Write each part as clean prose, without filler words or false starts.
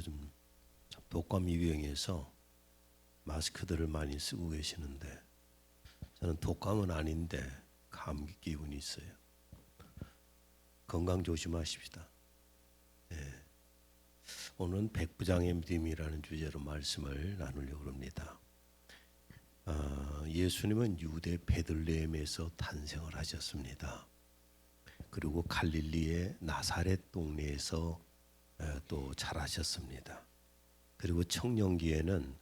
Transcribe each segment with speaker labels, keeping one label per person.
Speaker 1: 요즘 참 독감이 유행해서 마스크들을 많이 쓰고 계시는데 저는 독감은 아닌데 감기 기운이 있어요. 건강 조심하십시다. 오늘은 백부장의 믿음이라는 주제로 말씀을 나누려고 합니다. 예수님은 유대 베들레헴에서 탄생을 하셨습니다. 그리고 갈릴리의 나사렛 동네에서 또 자라셨습니다. 그리고 청년기에는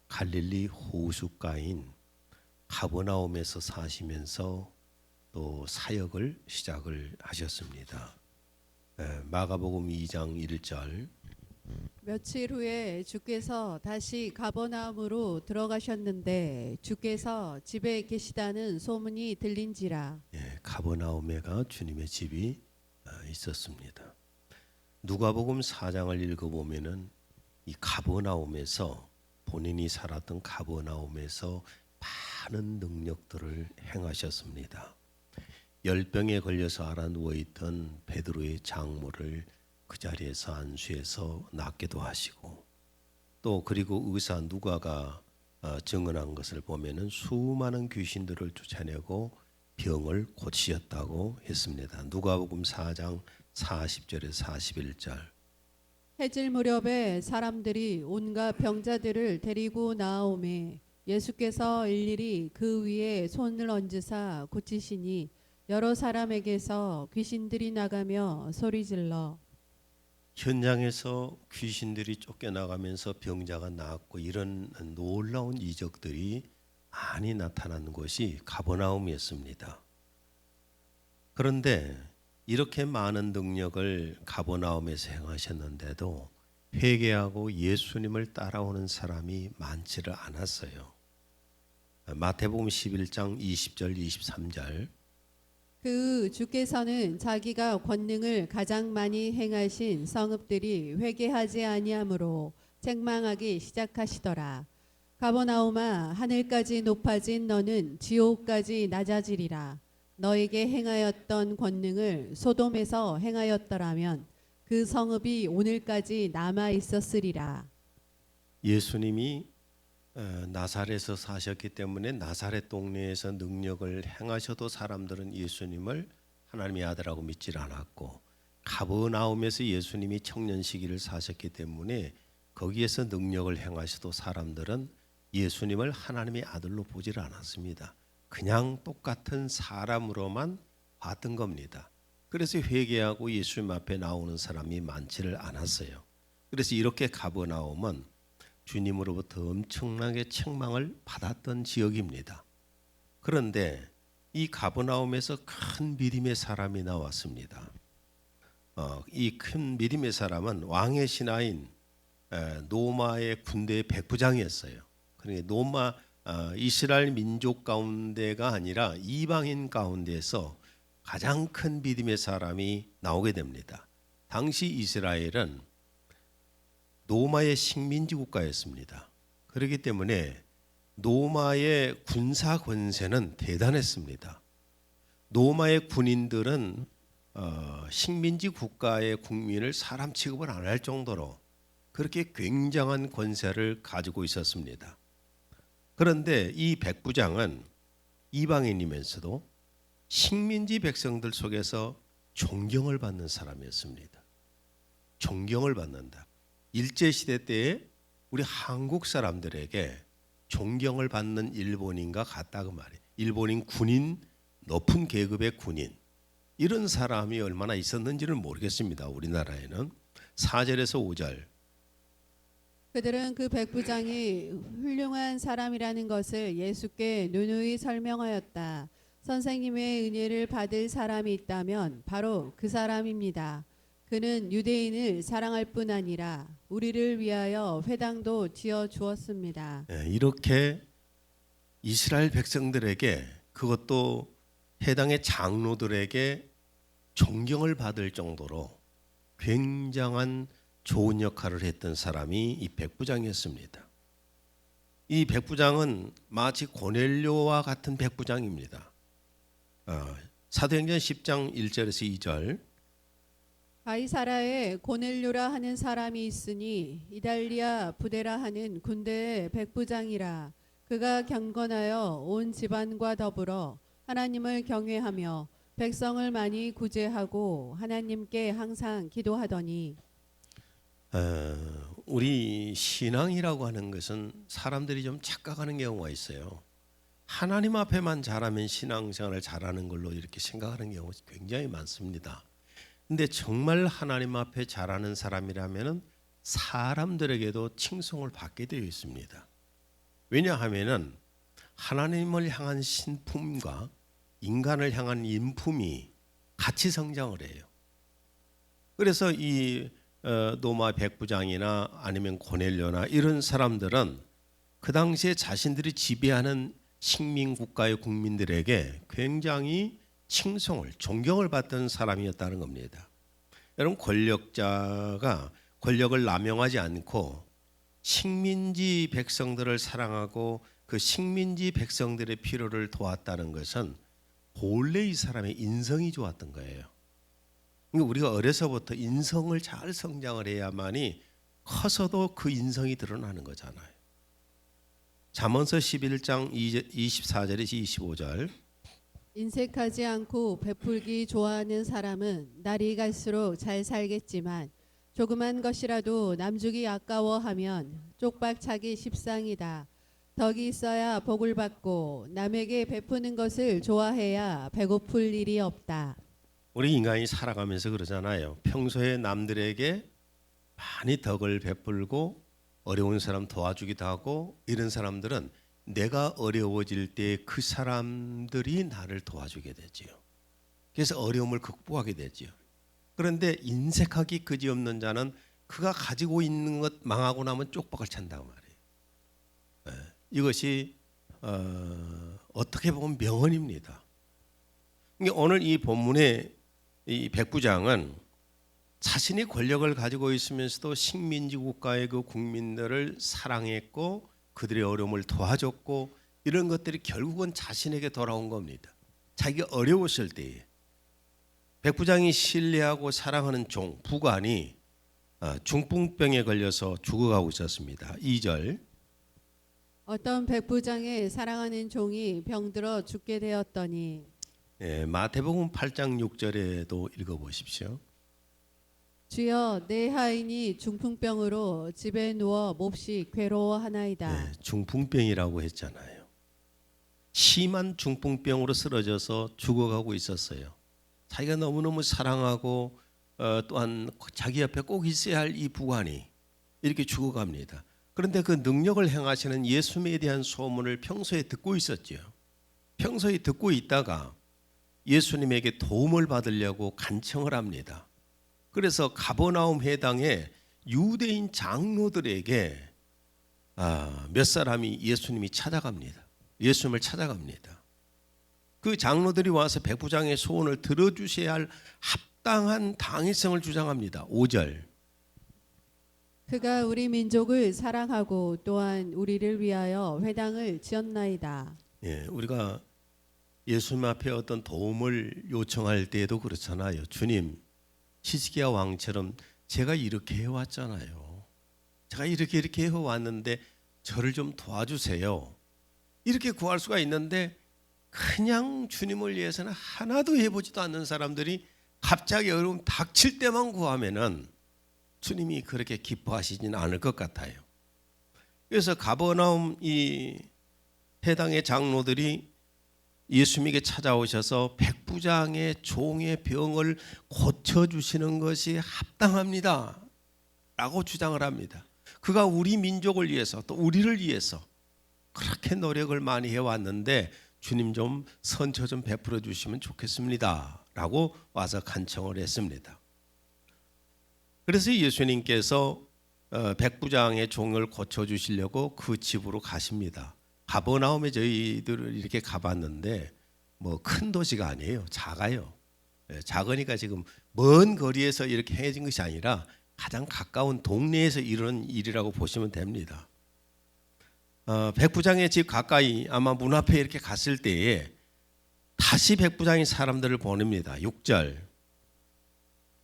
Speaker 1: 갈릴리 호숫가인 가버나움에서 사시면서 또 사역을 시작을 하셨습니다. 마가복음 2장 1절
Speaker 2: 며칠 후에 주께서 다시 가버나움으로 들어가셨는데 주께서 집에 계시다는 소문이 들린지라.
Speaker 1: 가버나움에가 주님의 집이 있었습니다. 누가복음 4장을 읽어보면은 이 가버나움에서 본인이 살았던 가버나움에서 많은 능력들을 행하셨습니다. 열병에 걸려서 알아 누워있던 베드로의 장모를 그 자리에서 안수해서 낫게도 하시고 또 그리고 의사 누가가 증언한 것을 보면은 수많은 귀신들을 쫓아내고 병을 고치셨다고 했습니다. 누가복음 4장 40절에서 41절.
Speaker 2: 해질 무렵에 사람들이 온갖 병자들을 데리고 나아오매 예수께서 일일이 그 위에 손을 얹으사 고치시니 여러 사람에게서 귀신들이 나가며 소리질러
Speaker 1: 현장에서 귀신들이 쫓겨나가면서 병자가 나았고 이런 놀라운 이적들이 많이 나타난 곳이 가버나움이었습니다. 그런데 이렇게 많은 능력을 가버나움에서 행하셨는데도 회개하고 예수님을 따라오는 사람이 많지를 않았어요. 마태복음 11장 20절 23절
Speaker 2: 그 주께서는 자기가 권능을 가장 많이 행하신 성읍들이 회개하지 아니하므로 책망하기 시작하시더라. 가버나움아 하늘까지 높아진 너는 지옥까지 낮아지리라. 너에게 행하였던 권능을 소돔에서 행하였더라면 그 성읍이 오늘까지 남아 있었으리라.
Speaker 1: 예수님이 나사렛에서 사셨기 때문에 나사렛 동네에서 능력을 행하셔도 사람들은 예수님을 하나님의 아들이라고 믿질 않았고 가버나움에서 예수님이 청년 시기를 사셨기 때문에 거기에서 능력을 행하셔도 사람들은 예수님을 하나님의 아들로 보질 않았습니다. 그냥 똑같은 사람으로만 봤던 겁니다. 그래서 회개하고 예수님 앞에 나오는 사람이 많지를 않았어요. 그래서 이렇게 가버나움은 주님으로부터 엄청나게 책망을 받았던 지역입니다. 그런데 이 가버나움에서 큰 믿음의 사람이 나왔습니다. 이 큰 믿음의 사람은 왕의 신하인 노마의 군대의 백부장이었어요. 그러니까 노마 이스라엘 민족 가운데가 아니라 이방인 가운데서 가장 큰 믿음의 사람이 나오게 됩니다. 당시 이스라엘은 노마의 식민지 국가였습니다. 그렇기 때문에 노마의 군사 권세는 대단했습니다. 노마의 군인들은 식민지 국가의 국민을 사람 취급을 안 할 정도로 그렇게 굉장한 권세를 가지고 있었습니다. 그런데 이 백부장은 이방인이면서도 식민지 백성들 속에서 존경을 받는 사람이었습니다. 존경을 받는다. 일제시대 때에 우리 한국 사람들에게 존경을 받는 일본인과 같다 그 말이에요. 일본인 군인, 높은 계급의 군인 이런 사람이 얼마나 있었는지는 모르겠습니다. 우리나라에는 4절에서 5절
Speaker 2: 그들은 그 백부장이 훌륭한 사람이라는 것을 예수께 누누이 설명하였다. 선생님의 은혜를 받을 사람이 있다면 바로 그 사람입니다. 그는 유대인을 사랑할 뿐 아니라 우리를 위하여 회당도 지어 주었습니다.
Speaker 1: 이렇게 이스라엘 백성들에게 그것도 해당의 장로들에게 존경을 받을 정도로 굉장한 좋은 역할을 했던 사람이 이 백부장이었습니다. 이 백부장은 마치 고넬료와 같은 백부장입니다. 사도행전 10장 1절에서 2절
Speaker 2: 가이사라에 고넬료라 하는 사람이 있으니 이달리아 부데라 하는 군대의 백부장이라. 그가 경건하여 온 집안과 더불어 하나님을 경외하며 백성을 많이 구제하고 하나님께 항상 기도하더니.
Speaker 1: 우리 신앙이라고 하는 것은 사람들이 좀 착각하는 경우가 있어요. 하나님 앞에만 잘하면 신앙생활을 잘하는 걸로 이렇게 생각하는 경우가 굉장히 많습니다. 근데 정말 하나님 앞에 잘하는 사람이라면 사람들에게도 칭송을 받게 되어 있습니다. 왜냐하면은 하나님을 향한 신품과 인간을 향한 인품이 같이 성장을 해요. 그래서 이 노마 백부장이나 아니면 고넬료나 이런 사람들은 그 당시에 자신들이 지배하는 식민 국가의 국민들에게 굉장히 칭송을, 존경을 받던 사람이었다는 겁니다. 여러분, 권력자가 권력을 남용하지 않고 식민지 백성들을 사랑하고 그 식민지 백성들의 필요를 도왔다는 것은 본래 이 사람의 인성이 좋았던 거예요. 그러니까 우리가 어려서부터 인성을 잘 성장을 해야만이 커서도 그 인성이 드러나는 거잖아요. 잠언서 11장 24절에서 25절.
Speaker 2: 인색하지 않고 베풀기 좋아하는 사람은 날이 갈수록 잘 살겠지만 조그만 것이라도 남주기 아까워하면 쪽박차기 십상이다. 덕이 있어야 복을 받고 남에게 베푸는 것을 좋아해야 배고플 일이 없다.
Speaker 1: 우리 인간이 살아가면서 그러잖아요. 평소에 남들에게 많이 덕을 베풀고 어려운 사람 도와주기도 하고, 이런 사람들은 내가 어려워질 때 그 사람들이 나를 도와주게 되지요. 그래서 어려움을 극복하게 되지요. 그런데 인색하기 그지없는 자는 그가 가지고 있는 것 망하고 나면 쪽박을 찬다고 말이에요. 이것이 어떻게 보면 명언입니다. 그러니까 오늘 이 본문의 이 백부장은 자신이 권력을 가지고 있으면서도 식민지 국가의 그 국민들을 사랑했고 그들의 어려움을 도와줬고, 이런 것들이 결국은 자신에게 돌아온 겁니다. 자기가 어려웠을 때에 백부장이 신뢰하고 사랑하는 종 부관이 중풍병에 걸려서 죽어가고 있었습니다. 2절.
Speaker 2: 어떤 백부장의 사랑하는 종이 병들어 죽게 되었더니.
Speaker 1: 마태복음 8장 6절에도 읽어보십시오.
Speaker 2: 주여, 내 하인이 중풍병으로 집에 누워 몹시 괴로워하나이다.
Speaker 1: 중풍병이라고 했잖아요. 심한 중풍병으로 쓰러져서 죽어가고 있었어요. 자기가 너무너무 사랑하고 또한 자기 옆에 꼭 있어야 할 이 부관이 이렇게 죽어갑니다. 그런데 그 능력을 행하시는 예수님에 대한 소문을 평소에 듣고 있었죠. 평소에 듣고 있다가 예수님에게 도움을 받으려고 간청을 합니다. 그래서 가버나움 해당의 유대인 장로들에게 몇 사람이 예수님을 찾아갑니다. 그 장로들이 와서 백부장의 소원을 들어주셔야 할 합당한 당위성을 주장합니다. 5절.
Speaker 2: 그가 우리 민족을 사랑하고 또한 우리를 위하여 회당을 지었나이다.
Speaker 1: 우리가 예수님 앞에 어떤 도움을 요청할 때에도 그렇잖아요. 주님, 히스기야 왕처럼 제가 이렇게 해왔잖아요. 제가 이렇게 해왔는데 저를 좀 도와주세요. 이렇게 구할 수가 있는데, 그냥 주님을 위해서는 하나도 해보지도 않는 사람들이 갑자기 어려움 닥칠 때만 구하면은 주님이 그렇게 기뻐하시지는 않을 것 같아요. 그래서 가버나움 이 해당의 장로들이 예수님에게 찾아오셔서 백부장의 종의 병을 고쳐주시는 것이 합당합니다 라고 주장을 합니다. 그가 우리 민족을 위해서 또 우리를 위해서 그렇게 노력을 많이 해왔는데 주님 좀 선처 좀 베풀어 주시면 좋겠습니다 라고 와서 간청을 했습니다. 그래서 예수님께서 백부장의 종을 고쳐주시려고 그 집으로 가십니다. 가버나움에 저희들 이렇게 가봤는데 뭐 큰 도시가 아니에요. 작아요. 작으니까 지금 먼 거리에서 이렇게 행해진 것이 아니라 가장 가까운 동네에서 이런 일이라고 보시면 됩니다. 백부장의 집 가까이 아마 문 앞에 이렇게 갔을 때에 다시 백부장이 사람들을 보냅니다. 6절.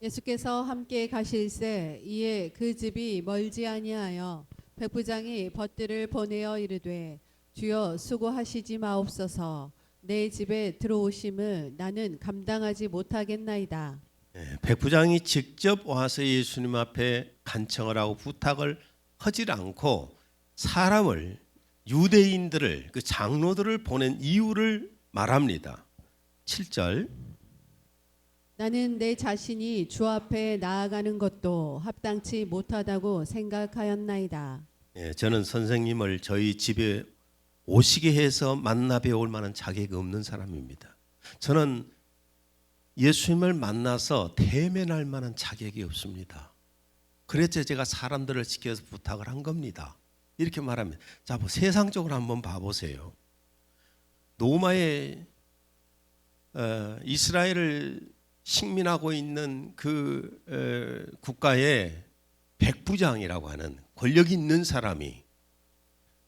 Speaker 2: 예수께서 함께 가실새 이에 그 집이 멀지 아니하여 백부장이 벗들을 보내어 이르되 주여 수고하시지 마옵소서 내 집에 들어오심을 나는 감당하지 못하겠나이다.
Speaker 1: 백부장이 직접 와서 예수님 앞에 간청을 하고 부탁을 하질 않고 사람을 유대인들을 그 장로들을 보낸 이유를 말합니다. 7절
Speaker 2: 나는 내 자신이 주 앞에 나아가는 것도 합당치 못하다고 생각하였나이다.
Speaker 1: 저는 선생님을 저희 집에 오시게 해서 만나 배울 만한 자격이 없는 사람입니다. 저는 예수님을 만나서 대면할 만한 자격이 없습니다. 그래서 제가 사람들을 시켜서 부탁을 한 겁니다. 이렇게 말하면 자, 뭐 세상적으로 한번 봐보세요. 로마의 이스라엘을 식민하고 있는 그 국가의 백부장이라고 하는 권력 있는 사람이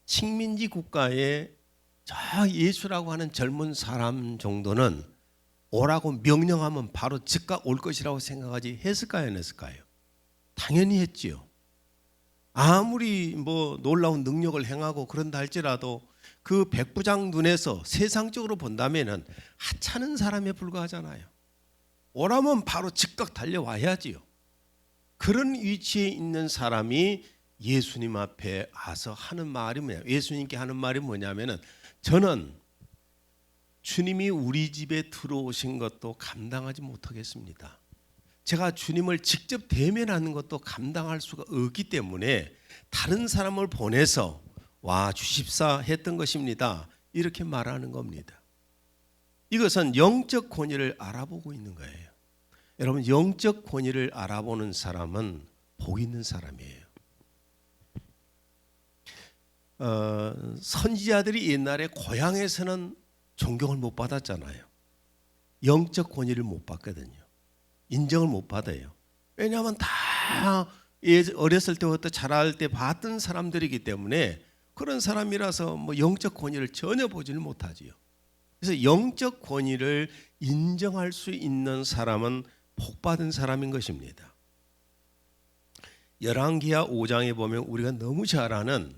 Speaker 1: 식민지 국가에 저 예수라고 하는 젊은 사람 정도는 오라고 명령하면 바로 즉각 올 것이라고 생각하지 했을까요, 안 했을까요? 당연히 했지요. 아무리 뭐 놀라운 능력을 행하고 그런다 할지라도 그 백부장 눈에서 세상적으로 본다면은 하찮은 사람에 불과하잖아요. 오라면 바로 즉각 달려와야지요. 그런 위치에 있는 사람이 예수님 앞에 와서 하는 말이 뭐냐? 예수님께 하는 말이 뭐냐면은 저는 주님이 우리 집에 들어오신 것도 감당하지 못하겠습니다. 제가 주님을 직접 대면하는 것도 감당할 수가 없기 때문에 다른 사람을 보내서 와 주십사 했던 것입니다. 이렇게 말하는 겁니다. 이것은 영적 권위를 알아보고 있는 거예요. 여러분, 영적 권위를 알아보는 사람은 복 있는 사람이에요. 선지자들이 옛날에 고향에서는 존경을 못 받았잖아요. 영적 권위를 못 받거든요. 인정을 못 받아요. 왜냐하면 다 어렸을 때부터 자랄 때 봤던 사람들이기 때문에 그런 사람이라서 뭐 영적 권위를 전혀 보지를 못하지요. 그래서 영적 권위를 인정할 수 있는 사람은 복받은 사람인 것입니다. 열왕기하 5장에 보면 우리가 너무 잘 아는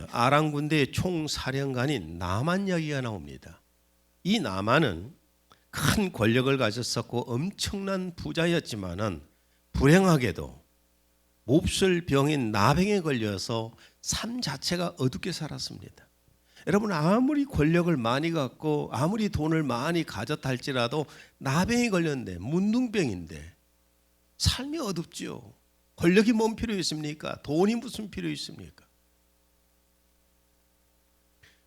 Speaker 1: 아람 군대의 총사령관인 나만 이야기가 나옵니다. 이 나만은 큰 권력을 가졌었고 엄청난 부자였지만은 불행하게도 몹쓸 병인 나병에 걸려서 삶 자체가 어둡게 살았습니다. 여러분, 아무리 권력을 많이 갖고 아무리 돈을 많이 가졌다 할지라도 나병이 걸렸는데 문둥병인데 삶이 어둡지요. 권력이 뭔 필요 있습니까? 돈이 무슨 필요 있습니까?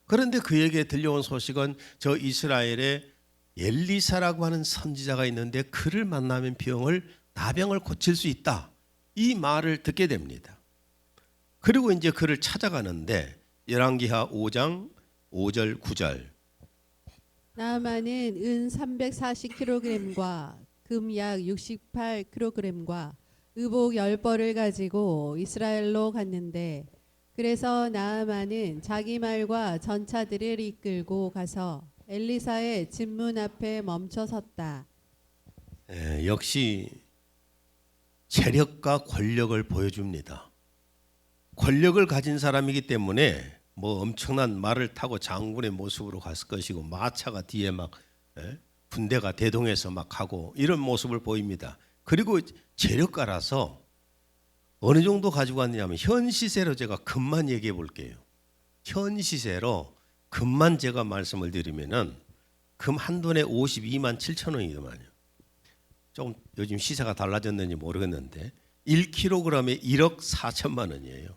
Speaker 1: 그런데 그에게 들려온 소식은 저 이스라엘에 엘리사라고 하는 선지자가 있는데 그를 만나면 나병을 고칠 수 있다. 이 말을 듣게 됩니다. 그리고 이제 그를 찾아가는데 열왕기하 5장 5절 9절
Speaker 2: 나아만은 은 340kg과 금 약 68kg과 의복 10벌을 가지고 이스라엘로 갔는데 그래서 나아만은 자기 말과 전차들을 이끌고 가서 엘리사의 집문 앞에 멈춰 섰다.
Speaker 1: 역시 재력과 권력을 보여줍니다. 권력을 가진 사람이기 때문에 뭐 엄청난 말을 타고 장군의 모습으로 갔을 것이고 마차가 뒤에 막 군대가 대동해서 막 가고 이런 모습을 보입니다. 그리고 재력가라서 어느 정도 가지고 왔냐면 현 시세로 제가 금만 얘기해 볼게요. 현 시세로 금만 제가 말씀을 드리면은 금 한 돈에 52만 7천 원이더만요. 조금 요즘 시세가 달라졌는지 모르겠는데 1kg에 1억 4천만 원이에요.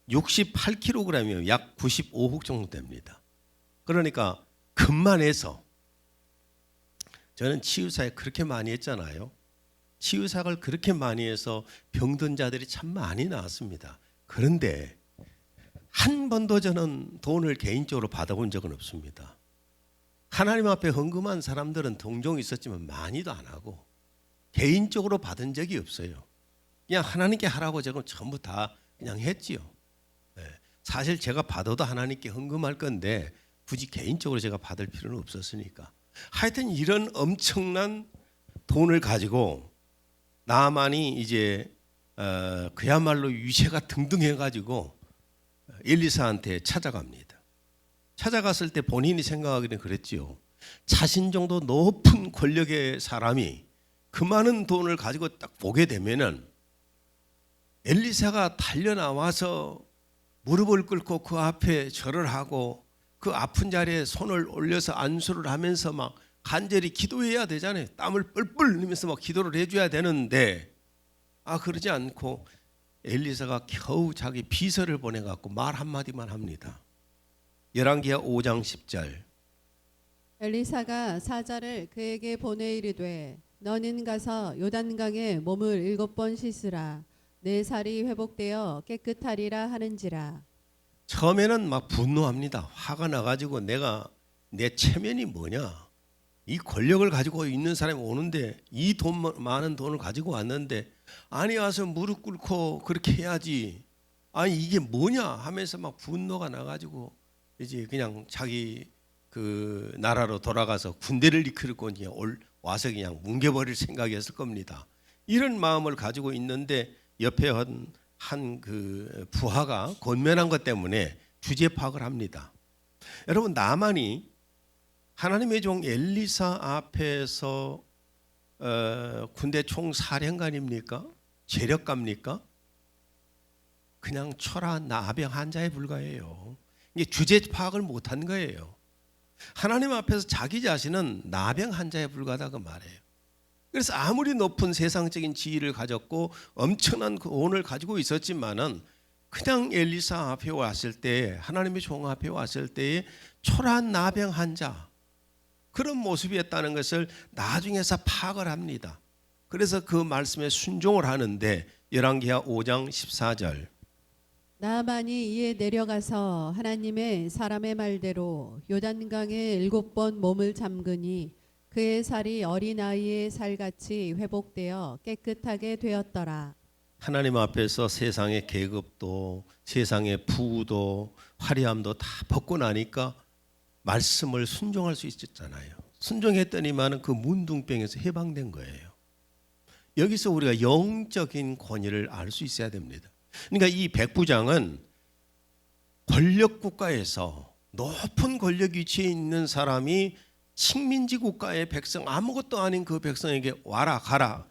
Speaker 1: 68kg이면 약 95억 정도 됩니다. 그러니까 금만 해서 저는 치유사에 그렇게 많이 했잖아요. 치유사를 그렇게 많이 해서 병든 자들이 참 많이 나왔습니다. 그런데 한 번도 저는 돈을 개인적으로 받아본 적은 없습니다. 하나님 앞에 헌금한 사람들은 동종 있었지만 많이도 안 하고 개인적으로 받은 적이 없어요. 그냥 하나님께 하라고 저는 전부 다 그냥 했지요. 사실 제가 받아도 하나님께 헌금할 건데 굳이 개인적으로 제가 받을 필요는 없었으니까. 하여튼 이런 엄청난 돈을 가지고 나만이 이제 그야말로 위세가 등등해가지고 엘리사한테 찾아갑니다. 찾아갔을 때 본인이 생각하기는 그랬지요. 자신 정도 높은 권력의 사람이 그 많은 돈을 가지고 딱 보게 되면은 엘리사가 달려나와서 무릎을 꿇고 그 앞에 절을 하고 그 아픈 자리에 손을 올려서 안수를 하면서 막 간절히 기도해야 되잖아요. 땀을 뻘뻘 흘리면서 막 기도를 해줘야 되는데 그러지 않고 엘리사가 겨우 자기 비서를 보내갖고 말 한마디만 합니다. 열왕기하 5장 10절.
Speaker 2: 엘리사가 사자를 그에게 보내 이르되 너는 가서 요단강에 몸을 7번 씻으라 내 살이 회복되어 깨끗하리라 하는지라.
Speaker 1: 처음에는 막 분노합니다. 화가 나가지고 내가 내 체면이 뭐냐? 이 권력을 가지고 있는 사람이 오는데 이 많은 돈을 가지고 왔는데 아니 와서 무릎 꿇고 그렇게 해야지. 아니 이게 뭐냐 하면서 막 분노가 나가지고 이제 그냥 자기 그 나라로 돌아가서 군대를 이끌고 그냥 와서 그냥 뭉개버릴 생각이었을 겁니다. 이런 마음을 가지고 있는데 옆에 한 그 부하가 권면한 것 때문에 주제 파악을 합니다. 여러분 나만이 하나님의 종 엘리사 앞에서 군대 총사령관입니까? 재력가입니까? 그냥 초라한 나병 환자에 불과해요. 이게 주제 파악을 못한 거예요. 하나님 앞에서 자기 자신은 나병 환자에 불과하다 그 말이에요. 그래서 아무리 높은 세상적인 지위를 가졌고 엄청난 돈을 가지고 있었지만은 그냥 엘리사 앞에 왔을 때 하나님의 종 앞에 왔을 때에 초라한 나병 환자 그런 모습이었다는 것을 나중에서 파악을 합니다. 그래서 그 말씀에 순종을 하는데 열왕기하 5장 14절.
Speaker 2: 나만이 이에 내려가서 하나님의 사람의 말대로 요단강에 7번 몸을 잠그니 그의 살이 어린아이의 살같이 회복되어 깨끗하게 되었더라.
Speaker 1: 하나님 앞에서 세상의 계급도 세상의 부도 화려함도 다 벗고 나니까 말씀을 순종할 수 있었잖아요. 순종했더니만 그 문둥병에서 해방된 거예요. 여기서 우리가 영적인 권위를 알 수 있어야 됩니다. 그러니까 이 백부장은 권력 국가에서 높은 권력 위치에 있는 사람이 식민지 국가의 백성 아무것도 아닌 그 백성에게 와라 가라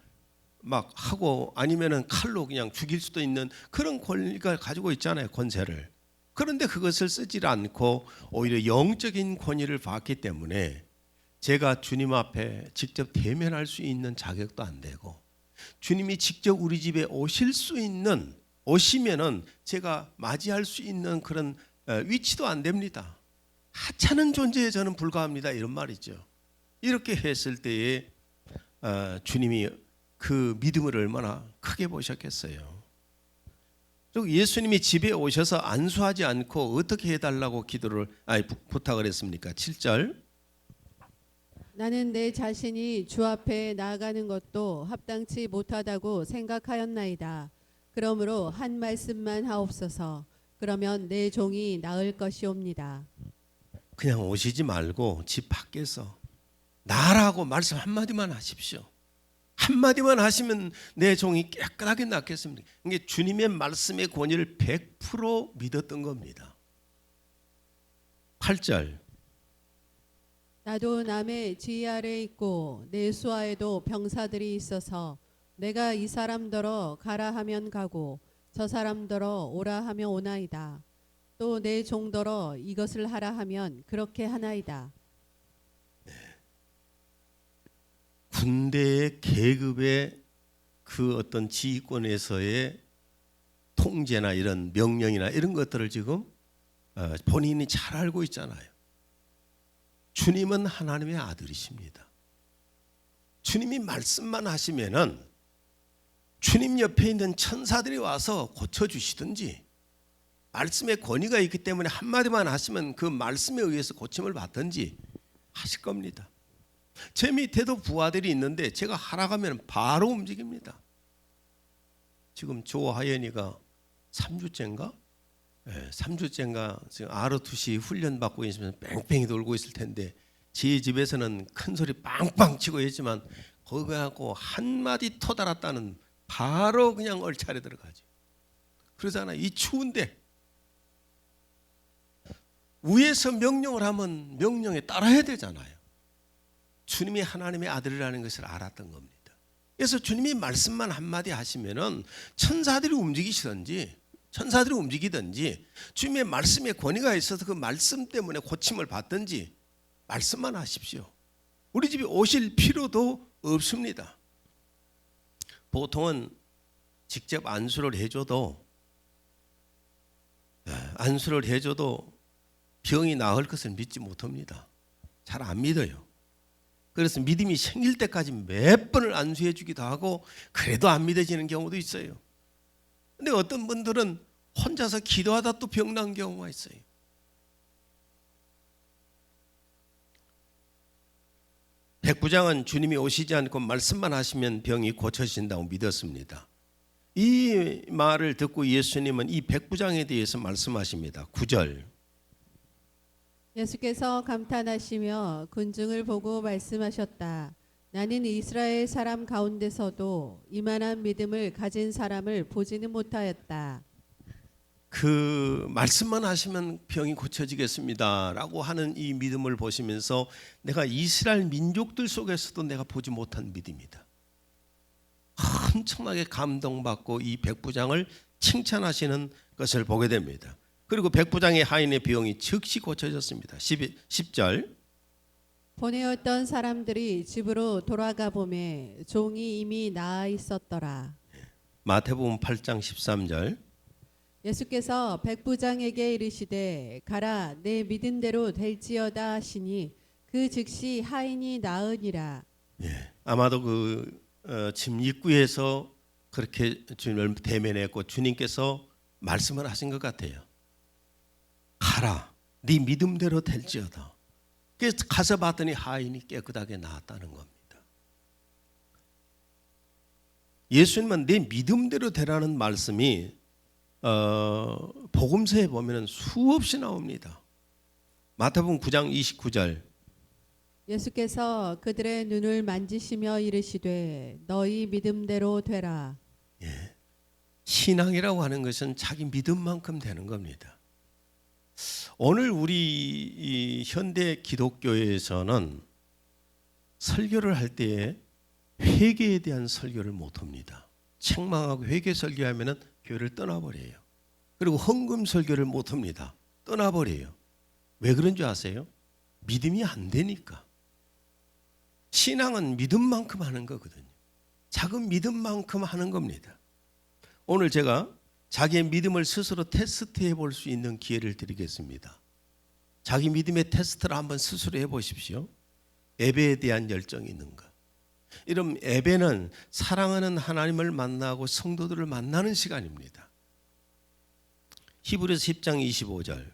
Speaker 1: 막 하고 아니면은 칼로 그냥 죽일 수도 있는 그런 권리가 가지고 있잖아요. 권세를. 그런데 그것을 쓰지 않고 오히려 영적인 권위를 받기 때문에 제가 주님 앞에 직접 대면할 수 있는 자격도 안 되고 주님이 직접 우리 집에 오시면은 제가 맞이할 수 있는 그런 위치도 안 됩니다. 하찮은 존재에 저는 불과합니다. 이런 말이죠. 이렇게 했을 때에 주님이 그 믿음을 얼마나 크게 보셨겠어요. 예수님이 집에 오셔서 안수하지 않고 어떻게 해달라고 부탁을 했습니까? 7절.
Speaker 2: 나는 내 자신이 주 앞에 나아가는 것도 합당치 못하다고 생각하였나이다. 그러므로 한 말씀만 하옵소서. 그러면 내 종이 나을 것이옵니다.
Speaker 1: 그냥 오시지 말고 집 밖에서 나라고 말씀 한마디만 하십시오. 한마디만 하시면 내 종이 깨끗하게 낫겠습니다. 이게 주님의 말씀의 권위를 100% 믿었던 겁니다. 8절.
Speaker 2: 나도 남의 지휘 아래 있고 내 수하에도 병사들이 있어서 내가 이 사람더러 가라 하면 가고 저 사람더러 오라 하면 오나이다. 또 내 종더러 이것을 하라 하면 그렇게 하나이다.
Speaker 1: 군대의 계급의 그 어떤 지휘권에서의 통제나 이런 명령이나 이런 것들을 지금 본인이 잘 알고 있잖아요. 주님은 하나님의 아들이십니다. 주님이 말씀만 하시면은 주님 옆에 있는 천사들이 와서 고쳐주시든지 말씀의 권위가 있기 때문에 한마디만 하시면 그 말씀에 의해서 고침을 받든지 하실 겁니다. 제 밑에도 부하들이 있는데 제가 하라고 하면 바로 움직입니다. 지금 조하연이가 3주째인가? 네, 3주째인가 지금 ROTC 훈련받고 있으면 뺑뺑이 돌고 있을 텐데 제 집에서는 큰 소리 빵빵 치고 있지만 거기 가고 한마디 토달았다는 바로 그냥 얼차려 들어가지. 그러잖아. 이 추운데 위에서 명령을 하면 명령에 따라야 되잖아요. 주님이 하나님의 아들이라는 것을 알았던 겁니다. 그래서 주님이 말씀만 한마디 하시면은 천사들이 움직이시든지 천사들이 움직이든지 주님의 말씀에 권위가 있어서 그 말씀 때문에 고침을 받든지 말씀만 하십시오. 우리 집에 오실 필요도 없습니다. 보통은 직접 안수를 해줘도 병이 나을 것을 믿지 못합니다. 잘 안 믿어요. 그래서 믿음이 생길 때까지 몇 번을 안수해 주기도 하고 그래도 안 믿어지는 경우도 있어요. 근데 어떤 분들은 혼자서 기도하다 또 병난 경우가 있어요. 백부장은 주님이 오시지 않고 말씀만 하시면 병이 고쳐진다고 믿었습니다. 이 말을 듣고 예수님은 이 백부장에 대해서 말씀하십니다. 9절.
Speaker 2: 예수께서 감탄하시며 군중을 보고 말씀하셨다. 나는 이스라엘 사람 가운데서도 이만한 믿음을 가진 사람을 보지는 못하였다.
Speaker 1: 그 말씀만 하시면 병이 고쳐지겠습니다라고 하는 이 믿음을 보시면서 내가 이스라엘 민족들 속에서도 내가 보지 못한 믿음이다. 엄청나게 감동받고 이 백부장을 칭찬하시는 것을 보게 됩니다. 그리고 백부장의 하인의 병이 즉시 고쳐졌습니다. 10절.
Speaker 2: 보내었던 사람들이 집으로 돌아가 보매 종이 이미 나아 있었더라.
Speaker 1: 마태복음 8장 13절.
Speaker 2: 예수께서 백부장에게 이르시되 가라 내 믿은 대로 될지어다 하시니 그 즉시 하인이 나으니라.
Speaker 1: 아마도 집 입구에서 그렇게 주님을 대면했고 주님께서 말씀을 하신 것 같아요. 가라 네 믿음대로 될지어다. 그래서 가서 봤더니 하인이 깨끗하게 나았다는 겁니다. 예수님은 내 믿음대로 되라는 말씀이 복음서에 보면 수없이 나옵니다. 마태복음 9장 29절.
Speaker 2: 예수께서 그들의 눈을 만지시며 이르시되 너희 믿음대로 되라.
Speaker 1: 신앙이라고 하는 것은 자기 믿음만큼 되는 겁니다. 오늘 우리 이 현대 기독교에서는 설교를 할 때에 회개에 대한 설교를 못합니다. 책망하고 회개 설교하면은 교회를 떠나버려요. 그리고 헌금 설교를 못합니다. 떠나버려요. 왜 그런 줄 아세요? 믿음이 안 되니까. 신앙은 믿음만큼 하는 거거든요. 작은 믿음만큼 하는 겁니다. 오늘 제가 자기의 믿음을 스스로 테스트해 볼 수 있는 기회를 드리겠습니다. 자기 믿음의 테스트를 한번 스스로 해보십시오. 예배에 대한 열정이 있는가? 이런 예배는 사랑하는 하나님을 만나고 성도들을 만나는 시간입니다. 히브리서 10장 25절.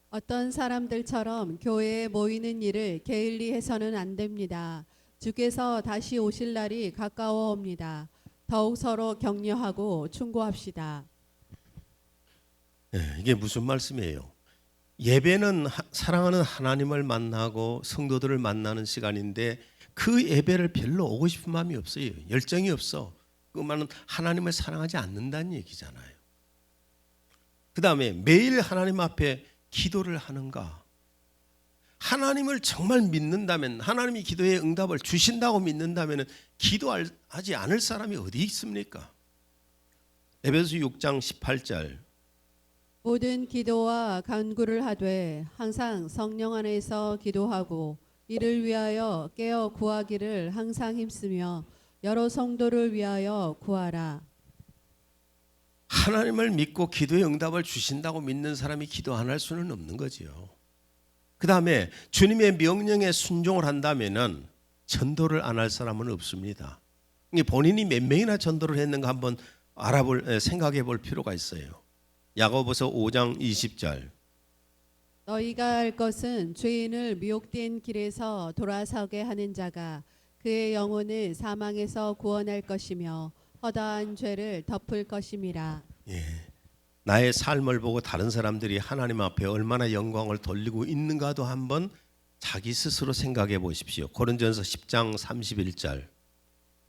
Speaker 2: 어떤 사람들처럼 교회에 모이는 일을 게을리 해서는 안 됩니다. 주께서 다시 오실 날이 가까워옵니다. 더욱 서로 격려하고 충고합시다.
Speaker 1: 이게 무슨 말씀이에요? 예배는 사랑하는 하나님을 만나고 성도들을 만나는 시간인데 그 예배를 별로 오고 싶은 마음이 없어요. 열정이 없어. 그 말은 하나님을 사랑하지 않는다는 얘기잖아요. 그 다음에 매일 하나님 앞에 기도를 하는가? 하나님을 정말 믿는다면, 하나님이 기도에 응답을 주신다고 믿는다면 기도하지 않을 사람이 어디 있습니까? 에베소 6장 18절.
Speaker 2: 모든 기도와 간구를 하되 항상 성령 안에서 기도하고 이를 위하여 깨어 구하기를 항상 힘쓰며 여러 성도를 위하여 구하라.
Speaker 1: 하나님을 믿고 기도의 응답을 주신다고 믿는 사람이 기도 안 할 수는 없는 거지요. 그 다음에 주님의 명령에 순종을 한다면은 전도를 안 할 사람은 없습니다. 본인이 몇 명이나 전도를 했는가 한번 생각해 볼 필요가 있어요. 야고보서 5장 20절.
Speaker 2: 너희가 알 것은 죄인을 미혹된 길에서 돌아서게 하는 자가 그의 영혼을 사망에서 구원할 것이며 허다한 죄를 덮을 것임이라.
Speaker 1: 나의 삶을 보고 다른 사람들이 하나님 앞에 얼마나 영광을 돌리고 있는가도 한번 자기 스스로 생각해 보십시오. 고린도전서 10장 31절.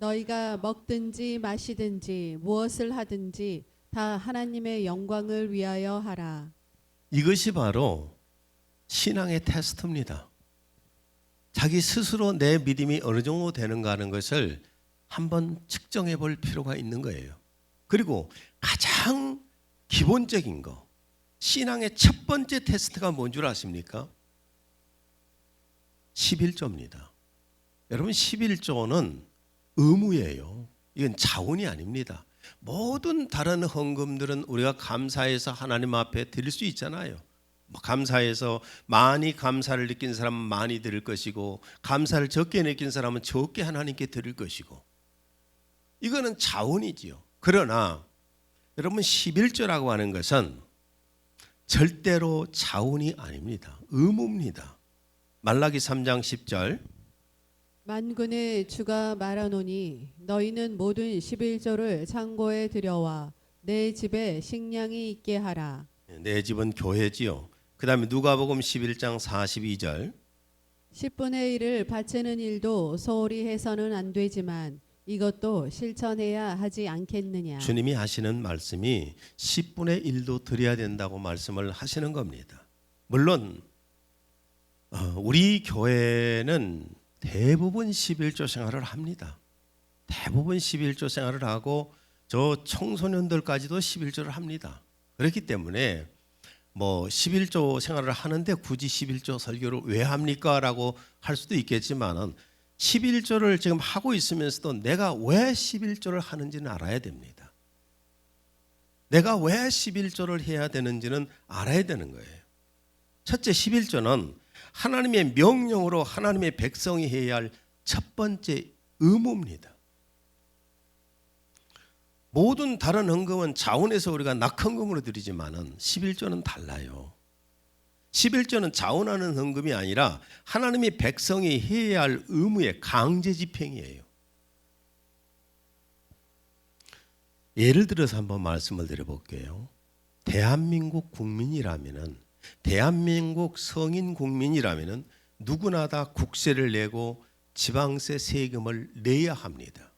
Speaker 2: 너희가 먹든지 마시든지 무엇을 하든지 다 하나님의 영광을 위하여 하라.
Speaker 1: 이것이 바로 신앙의 테스트입니다. 자기 스스로 내 믿음이 어느 정도 되는가 하는 것을 한번 측정해 볼 필요가 있는 거예요. 그리고 가장 기본적인 거, 신앙의 첫 번째 테스트가 뭔 줄 아십니까? 11조입니다. 여러분 11조는 의무예요. 이건 자원이 아닙니다. 모든 다른 헌금들은 우리가 감사해서 하나님 앞에 드릴 수 있잖아요. 감사해서 많이 감사를 느낀 사람은 많이 드릴 것이고 감사를 적게 느낀 사람은 적게 하나님께 드릴 것이고 이거는 자원이지요. 그러나 여러분 11조라고 하는 것은 절대로 자원이 아닙니다. 의무입니다. 말라기 3장 10절
Speaker 2: 만군의 주가 말하노니 너희는 모든 11조를 창고에 들여와 내 집에 식량이 있게 하라.
Speaker 1: 내 집은 교회지요. 그 다음에 누가복음 11장 42절
Speaker 2: 10분의 1을 바치는 일도 소홀히 해서는 안 되지만 이것도 실천해야 하지 않겠느냐.
Speaker 1: 주님이 하시는 말씀이 10분의 1도 드려야 된다고 말씀을 하시는 겁니다. 물론 우리 교회는 대부분 11조 생활을 합니다. 대부분 11조 생활을 하고 저 청소년들까지도 11조를 합니다. 그렇기 때문에 뭐 11조 생활을 하는데 굳이 11조 설교를 왜 합니까? 라고 할 수도 있겠지만은 11조를 지금 하고 있으면서도 내가 왜 11조를 하는지는 알아야 됩니다. 내가 왜 11조를 해야 되는지는 알아야 되는 거예요. 첫째 11조는 하나님의 명령으로 하나님의 백성이 해야 할 첫 번째 의무입니다. 모든 다른 헌금은 자원에서 우리가 낙헌금으로 드리지만은 11조는 달라요. 11조는 자원하는 헌금이 아니라 하나님의 백성이 해야 할 의무의 강제 집행이에요. 예를 들어서 한번 말씀을 드려볼게요. 대한민국 국민이라면은 대한민국 성인 국민이라면은 누구나 다 국세를 내고 지방세 세금을 내야 합니다.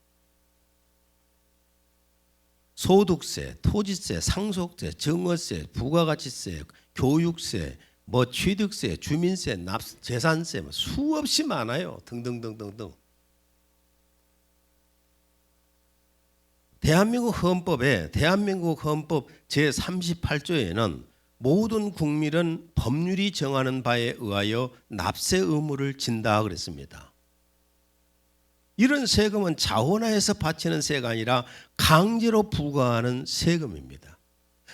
Speaker 1: 소득세, 토지세, 상속세, 증여세, 부가가치세, 교육세, 뭐 취득세, 주민세, 재산세 수없이 많아요. 등등등등등. 대한민국 헌법 제38조에는 모든 국민은 법률이 정하는 바에 의하여 납세 의무를 진다 그랬습니다. 이런 세금은 자원화해서 바치는 세가 아니라 강제로 부과하는 세금입니다.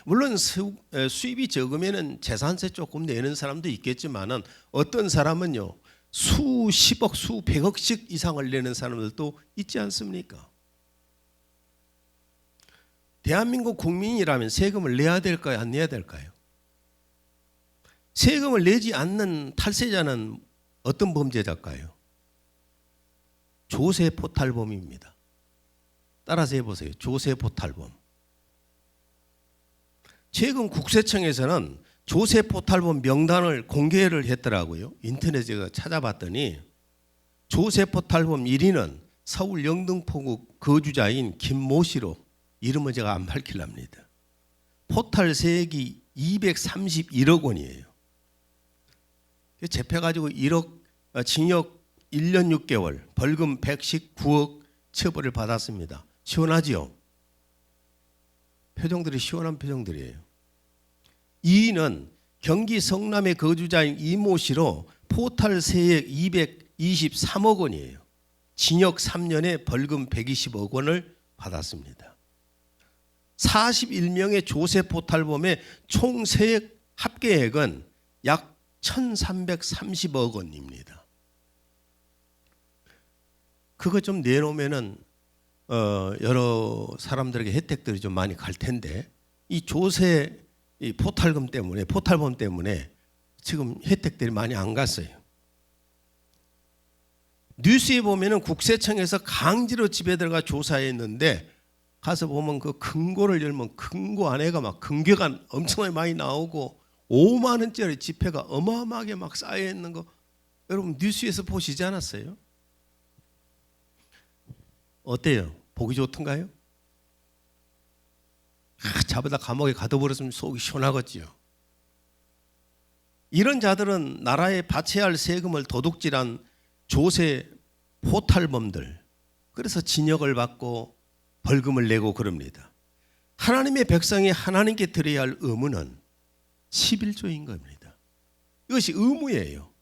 Speaker 1: 물론 수입이 적으면 재산세 조금 내는 사람도 있겠지만은 어떤 사람은요 수십억, 수백억씩 이상을 내는 사람들도 있지 않습니까? 대한민국 국민이라면 세금을 내야 될까요? 안 내야 될까요? 세금을 내지 않는 탈세자는 어떤 범죄자일까요? 조세포탈범입니다. 따라서 해보세요. 조세포탈범. 최근 국세청에서는 조세포탈범 명단을 공개를 했더라고요. 인터넷에 제가 찾아봤더니 조세포탈범 1위는 서울 영등포구 거주자인 김모 씨로 이름은 제가 안 밝힐랍니다. 포탈 세액이 231억 원이에요. 잡혀가지고 1억 징역 1년 6개월, 벌금 119억 처벌을 받았습니다. 시원하지요? 표정들이 시원한 표정들이에요. 2위는 경기 성남의 거주자인 이모 씨로 포탈 세액 223억 원이에요. 징역 3년에 벌금 120억 원을 받았습니다. 41명의 조세 포탈범의 총 세액 합계액은 약 1,330억 원입니다. 그거 좀 내놓으면은 여러 사람들에게 혜택들이 좀 많이 갈 텐데 이 조세 이 포탈범 때문에 지금 혜택들이 많이 안 갔어요. 뉴스에 보면은 국세청에서 강제로 집에 들어가 조사했는데 가서 보면 그 금고를 열면 금고 안에가 막 금괴가 엄청나게 많이 나오고 5만 원짜리 지폐가 어마어마하게 막 쌓여 있는 거 여러분 뉴스에서 보시지 않았어요? 어때요? 보기 좋던가요? 잡아다 감옥에 가둬버렸으면 속이 시원하겠지요. 이런 자들은 나라에 바쳐야 할 세금을 도둑질한 조세 포탈범들, 그래서 징역을 받고 벌금을 내고 그럽니다. 하나님의 백성이 하나님께 드려야 할 의무는 11조인 겁니다. 이것이 의무예요.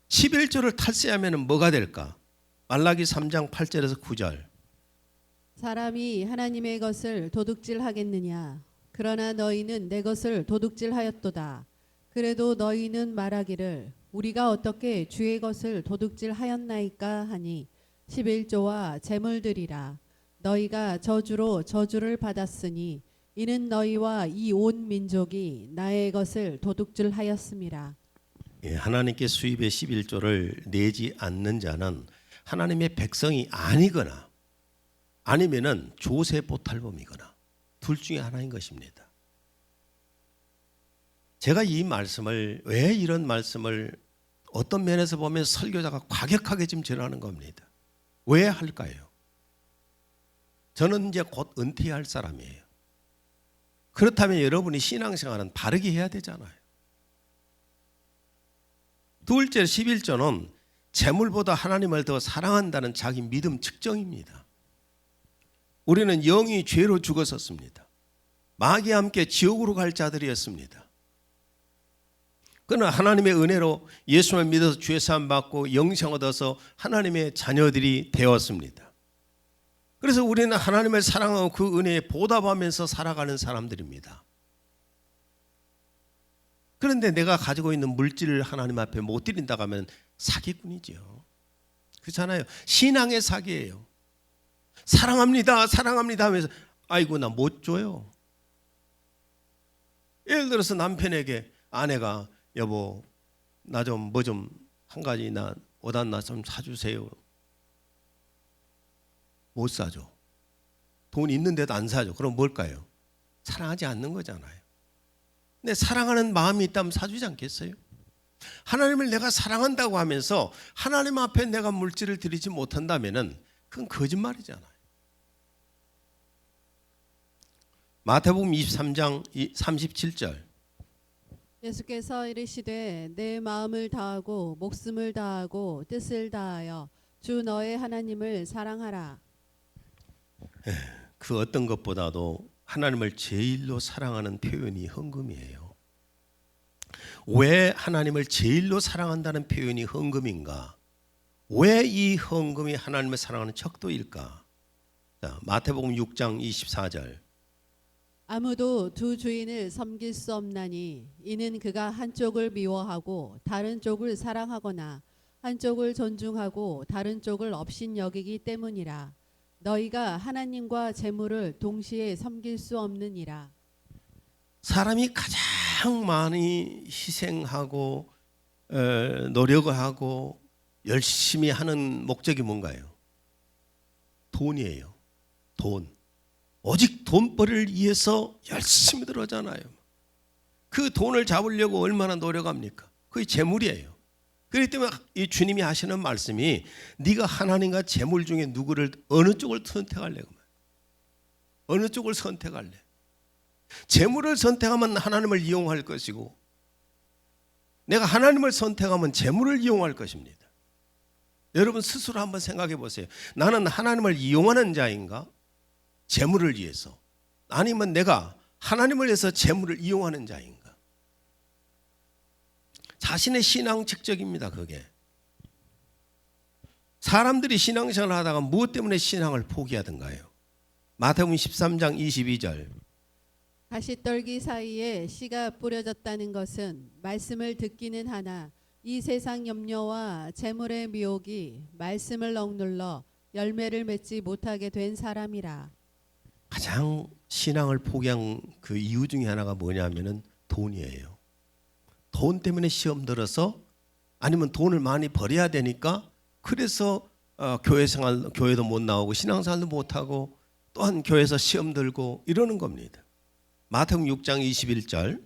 Speaker 1: 11조를 탈세하면 뭐가 될까? 말라기 3장 8절에서 9절.
Speaker 2: 사람이 하나님의 것을 도둑질하겠느냐? 그러나 너희는 내 것을 도둑질하였도다. 그래도 너희는 말하기를 우리가 어떻게 주의 것을 도둑질하였나이까 하니 11조와 재물들이라. 너희가 저주로 저주를 받았으니 이는 너희와 이 온 민족이 나의 것을 도둑질하였음이라.
Speaker 1: 하나님께 수입의 11조를 내지 않는 자는 하나님의 백성이 아니거나 아니면은 조세 포탈범이거나 둘 중에 하나인 것입니다. 제가 이 말씀을, 왜 이런 말씀을 어떤 면에서 보면 설교자가 과격하게 지금 전하는 겁니다. 왜 할까요? 저는 이제 곧 은퇴할 사람이에요. 그렇다면 여러분이 신앙생활은 바르게 해야 되잖아요. 둘째, 11조는 재물보다 하나님을 더 사랑한다는 자기 믿음 측정입니다. 우리는 영이 죄로 죽었었습니다. 마귀와 함께 지옥으로 갈 자들이었습니다. 그러나 하나님의 은혜로 예수를 믿어서 죄사함 받고 영생 얻어서 하나님의 자녀들이 되었습니다. 그래서 우리는 하나님을 사랑하고 그 은혜에 보답하면서 살아가는 사람들입니다. 그런데 내가 가지고 있는 물질을 하나님 앞에 못 드린다고 하면 사기꾼이죠. 그렇잖아요. 신앙의 사기예요. 사랑합니다, 사랑합니다 하면서 아이고 나 못 줘요. 예를 들어서 남편에게 아내가 여보 나 좀 뭐 좀 한 가지 나 오단 나 좀 사주세요. 못 사줘. 돈 있는데도 안 사줘. 그럼 뭘까요? 사랑하지 않는 거잖아요. 근데 사랑하는 마음이 있다면 사주지 않겠어요? 하나님을 내가 사랑한다고 하면서 하나님 앞에 내가 물질을 드리지 못한다면은 그건 거짓말이잖아요. 마태복음 23장 37절.
Speaker 2: 예수께서 이르시되 내 마음을 다하고 목숨을 다하고 뜻을 다하여 주 너의 하나님을 사랑하라.
Speaker 1: 그 어떤 것보다도 하나님을 제일로 사랑하는 표현이 헌금이에요. 왜 하나님을 제일로 사랑한다는 표현이 헌금인가? 왜 이 헌금이 하나님을 사랑하는 척도일까? 자, 마태복음 6장 24절.
Speaker 2: 아무도 두 주인을 섬길 수 없나니 이는 그가 한쪽을 미워하고 다른 쪽을 사랑하거나 한쪽을 존중하고 다른 쪽을 업신여기기 때문이라. 너희가 하나님과 재물을 동시에 섬길 수 없느니라.
Speaker 1: 사람이 가장 많이 희생하고 노력을 하고 열심히 하는 목적이 뭔가요? 돈이에요. 돈. 오직 돈벌이를 위해서 열심히 들어오잖아요. 그 돈을 잡으려고 얼마나 노력합니까? 그게 재물이에요. 그렇기 때문에 이 주님이 하시는 말씀이 네가 하나님과 재물 중에 누구를 어느 쪽을 선택할래? 어느 쪽을 선택할래? 재물을 선택하면 하나님을 이용할 것이고 내가 하나님을 선택하면 재물을 이용할 것입니다. 여러분 스스로 한번 생각해 보세요. 나는 하나님을 이용하는 자인가? 재물을 위해서. 아니면 내가 하나님을 위해서 재물을 이용하는 자인가? 자신의 신앙 측정입니다. 그게. 사람들이 신앙생활을 하다가 무엇 때문에 신앙을 포기하던가요? 마태복음 13장 22절.
Speaker 2: 가시떨기 사이에 씨가 뿌려졌다는 것은 말씀을 듣기는 하나 이 세상 염려와 재물의 미혹이 말씀을 억눌러 열매를 맺지 못하게 된 사람이라.
Speaker 1: 가장 신앙을 포기한 그 이유 중에 하나가 뭐냐면은 돈이에요. 돈 때문에 시험 들어서 아니면 돈을 많이 벌어야 되니까 그래서 교회도 못 나오고 신앙생활도 못 하고 또한 교회에서 시험 들고 이러는 겁니다. 마태복음 6장 21절.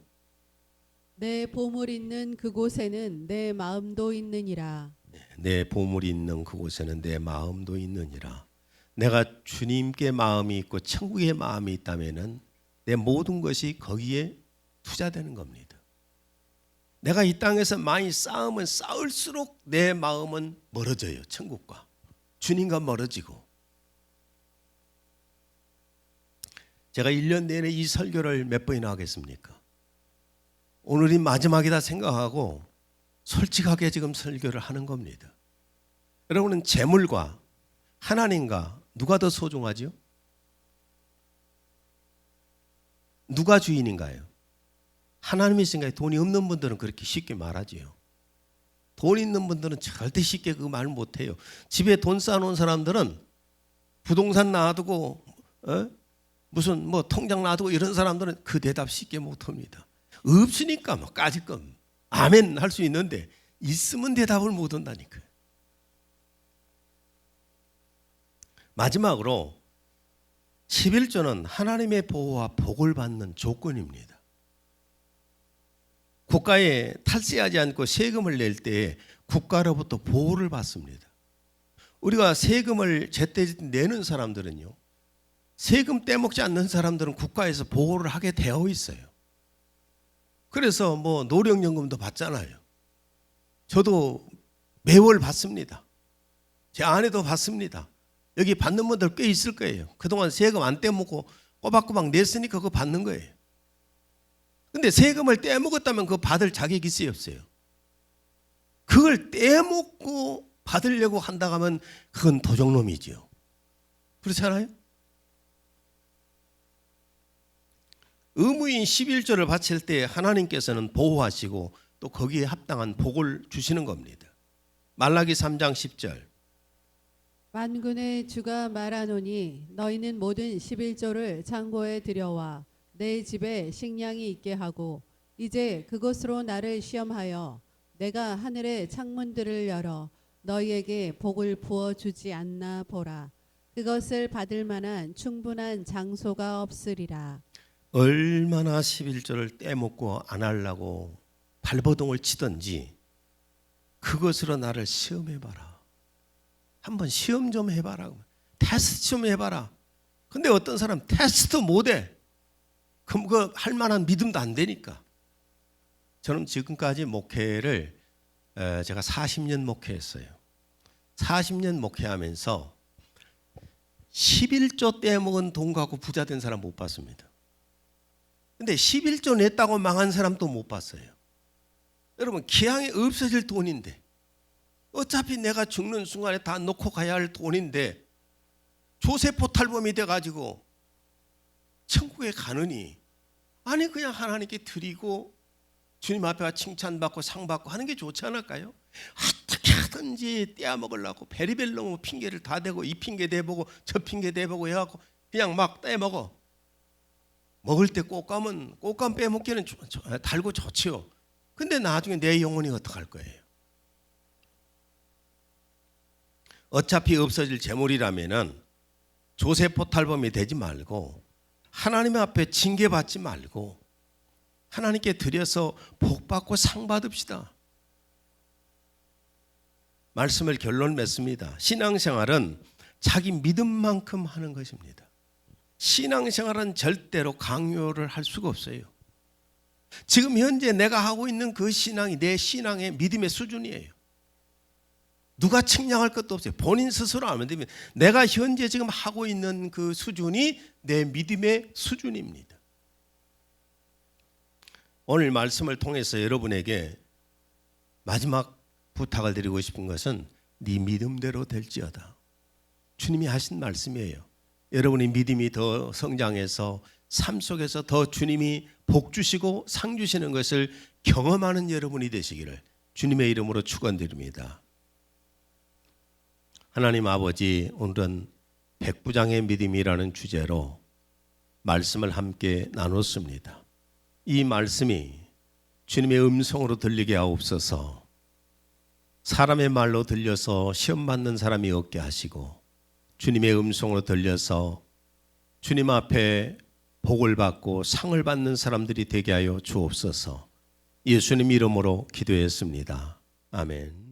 Speaker 2: 내 보물 있는 그곳에는 내 마음도 있느니라.
Speaker 1: 내 보물이 있는 그곳에는 내 마음도 있느니라. 내가 주님께 마음이 있고 천국에 마음이 있다면은 내 모든 것이 거기에 투자되는 겁니다. 내가 이 땅에서 많이 쌓으면 쌓을수록 내 마음은 멀어져요. 천국과 주님과 멀어지고. 제가 1년 내내 이 설교를 몇 번이나 하겠습니까? 오늘이 마지막이다 생각하고 솔직하게 지금 설교를 하는 겁니다. 여러분은 재물과 하나님과 누가 더 소중하죠? 누가 주인인가요? 하나님이 생각에 돈이 없는 분들은 그렇게 쉽게 말하지요. 돈 있는 분들은 절대 쉽게 그 말 못해요. 집에 돈 쌓아놓은 사람들은 부동산 놔두고 무슨 뭐 통장 놔두고 이런 사람들은 그 대답 쉽게 못합니다. 없으니까 뭐 까짓끔 아멘 할 수 있는데 있으면 대답을 못한다니까요. 마지막으로 11조는 하나님의 보호와 복을 받는 조건입니다. 국가에 탈세하지 않고 세금을 낼 때 국가로부터 보호를 받습니다. 우리가 세금을 제때 내는 사람들은요, 세금 떼먹지 않는 사람들은 국가에서 보호를 하게 되어 있어요. 그래서 뭐 노령연금도 받잖아요. 저도 매월 받습니다. 제 아내도 받습니다. 여기 받는 분들 꽤 있을 거예요. 그동안 세금 안 떼먹고 꼬박꼬박 냈으니까 그거 받는 거예요. 근데 세금을 떼먹었다면 그거 받을 자격이 있어요, 없어요? 그걸 떼먹고 받으려고 한다고 하면 그건 도적놈이지요. 그렇잖아요? 의무인 11조를 바칠 때 하나님께서는 보호하시고 또 거기에 합당한 복을 주시는 겁니다. 말라기 3장 10절.
Speaker 2: 만군의 주가 말하노니 너희는 모든 11조를 창고에 들여와 내 집에 식량이 있게 하고 이제 그것으로 나를 시험하여 내가 하늘의 창문들을 열어 너희에게 복을 부어주지 않나 보라. 그것을 받을 만한 충분한 장소가 없으리라.
Speaker 1: 얼마나 11조를 떼먹고 안 하려고 발버둥을 치든지 그것으로 나를 시험해봐라. 한번 시험 좀 해봐라. 테스트 좀 해봐라. 근데 어떤 사람 테스트 못해. 그럼 그 할 만한 믿음도 안 되니까. 저는 지금까지 목회를 제가 40년 목회했어요. 40년 목회하면서 11조 떼먹은 돈 갖고 부자 된 사람 못 봤습니다. 근데 11조 냈다고 망한 사람도 못 봤어요. 여러분 기왕에 없어질 돈인데 어차피 내가 죽는 순간에 다 놓고 가야 할 돈인데 조세포 탈범이 돼가지고 천국에 가느니 아니 그냥 하나님께 드리고 주님 앞에 칭찬받고 상받고 하는 게 좋지 않을까요? 어떻게 하든지 떼어먹으려고 베리벨 놈의 핑계를 다 대고 이 핑계 대보고 저 핑계 대보고 해갖고 그냥 막 떼먹어. 먹을 때 꽃감은 꽃감 빼먹기는 달고 좋지요. 근데 나중에 내 영혼이 어떡할 거예요? 어차피 없어질 재물이라면은 조세포 탈범이 되지 말고 하나님 앞에 징계받지 말고 하나님께 드려서 복 받고 상 받읍시다. 말씀을 결론 맺습니다. 신앙생활은 자기 믿음만큼 하는 것입니다. 신앙생활은 절대로 강요를 할 수가 없어요. 지금 현재 내가 하고 있는 그 신앙이 내 신앙의 믿음의 수준이에요. 누가 측량할 것도 없어요. 본인 스스로 알면 됩니다. 내가 현재 지금 하고 있는 그 수준이 내 믿음의 수준입니다. 오늘 말씀을 통해서 여러분에게 마지막 부탁을 드리고 싶은 것은 네 믿음대로 될지어다. 주님이 하신 말씀이에요. 여러분의 믿음이 더 성장해서 삶 속에서 더 주님이 복 주시고 상 주시는 것을 경험하는 여러분이 되시기를 주님의 이름으로 축원드립니다. 하나님 아버지, 오늘은 백부장의 믿음이라는 주제로 말씀을 함께 나눴습니다. 이 말씀이 주님의 음성으로 들리게 하옵소서. 사람의 말로 들려서 시험 받는 사람이 없게 하시고 주님의 음성으로 들려서 주님 앞에 복을 받고 상을 받는 사람들이 되게 하여 주옵소서. 예수님 이름으로 기도했습니다. 아멘.